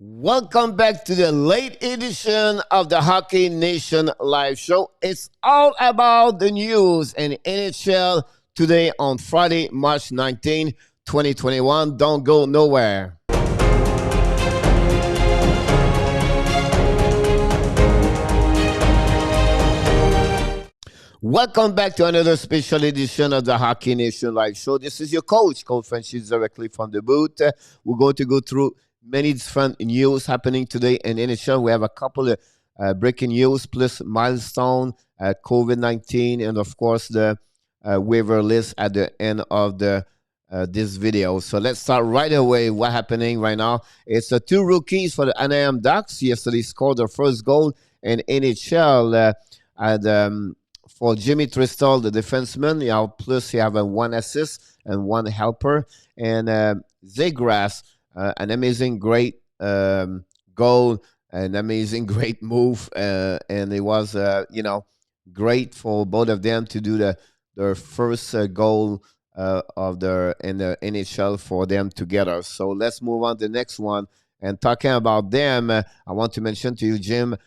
Welcome back to the late edition of the Hockey Nation live show. It's all about the news and NHL today on Friday, March 19, 2021. Don't go nowhere. Welcome back to another special edition of the Hockey Nation live show. This is your coach, Frenchy, directly from the booth. We're going to go through many different news happening today in NHL. We have a couple of breaking news, plus milestone, COVID-19, and of course the waiver list at the end of the this video. So let's start right away. What's happening right now? It's two rookies for the Anaheim Ducks. Yesterday scored their first goal in NHL for Jimmy Tristel, the defenseman. Plus you have a one assist and one helper, and Zegras. An amazing, great goal, an amazing, great move, and it was, great for both of them to do their first goal in the NHL for them together. So let's move on to the next one. And talking about them, I want to mention to you, Jimmy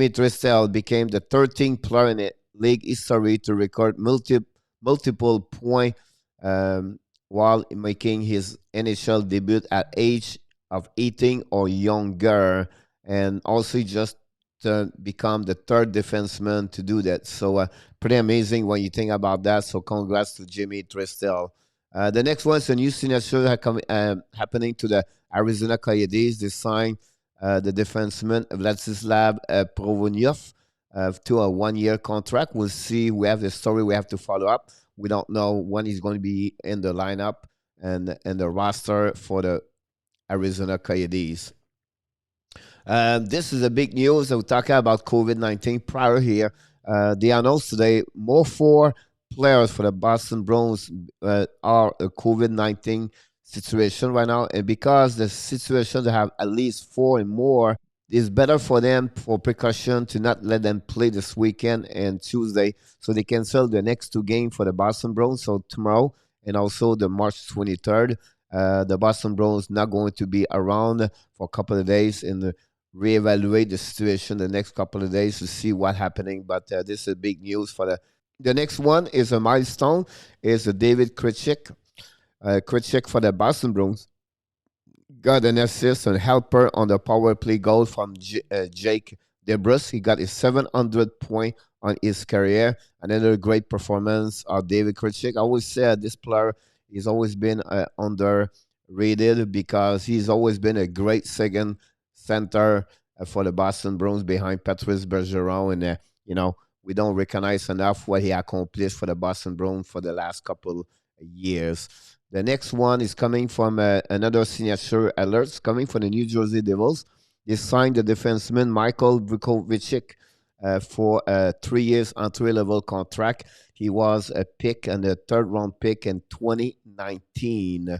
Tristel became the 13th player in the league history to record multiple points. While making his NHL debut at age of 18 or younger, and also just to become the third defenseman to do that. So pretty amazing when you think about that. So congrats to Jimmy Tristel. The next one is a new signature happening to the Arizona Coyotes. They signed the defenseman Vladislav Provorov to a one-year contract. We'll see. We have the story we have to follow up. We don't know when he's going to be in the lineup and the roster for the Arizona Coyotes. This is a big news. We're talking about COVID-19 prior here. They announced today four players for the Boston Bruins are a COVID-19 situation right now. And because the situation they have at least four and more, it's better for them, for precaution, to not let them play this weekend and Tuesday. So they cancel the next two games for the Boston Bruins. So tomorrow and also the March 23rd, the Boston Bruins not going to be around for a couple of days and reevaluate the situation the next couple of days to see what's happening. But this is big news for the next one is a milestone. Is David Krejci. Krejci for the Boston Bruins got an assist and helper on the power play goal from Jake DeBrus. He got his 700th point on his career. Another great performance of David Krejci. I always said this player has always been underrated because he's always been a great second center for the Boston Bruins behind Patrice Bergeron. And, we don't recognize enough what he accomplished for the Boston Bruins for the last couple of years. The next one is coming from another signature alerts coming from the New Jersey Devils. They signed the defenseman Michael Brokovich for a 3 years entry-level contract. He was a pick and a third-round pick in 2019.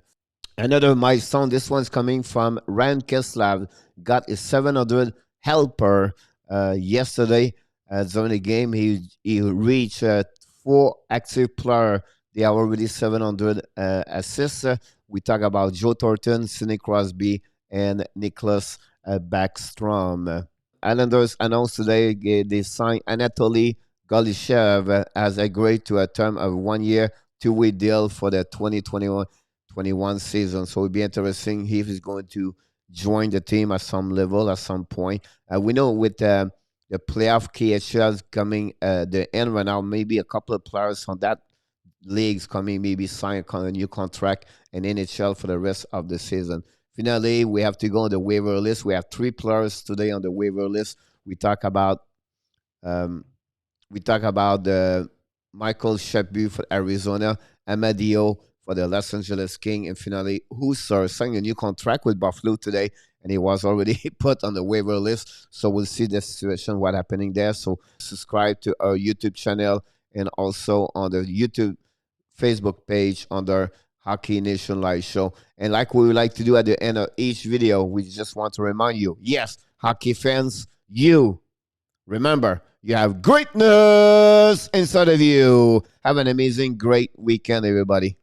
Another milestone, this one's coming from Ryan Kessler, got his 700 helper yesterday. During the game, he reached 4 active players. They are already 700 assists. We talk about Joe Thornton, Sidney Crosby, and Nicholas Backstrom. Islanders announced today they signed Anatoly Golishev as agreed to a term of 1 year, 2-way deal for the 2021 season. So it'll be interesting if he's going to join the team at some level at some point. We know with the playoff KHL coming the end right now, maybe a couple of players on that leagues coming, maybe sign a new contract in NHL for the rest of the season. Finally, we have to go on the waiver list. We have 3 players today on the waiver list. We talk about the Michael Shepbu for Arizona, Amadio for the Los Angeles King, and finally Husser signed a new contract with Buffalo today, and he was already put on the waiver list. So we'll see the situation, what happening there. So subscribe to our YouTube channel and also on the YouTube Facebook page under Hockey Nation Live Show. And like we would like to do at the end of each video, we just want to remind you, yes, hockey fans, you remember, you have greatness inside of you. Have an amazing, great weekend, everybody.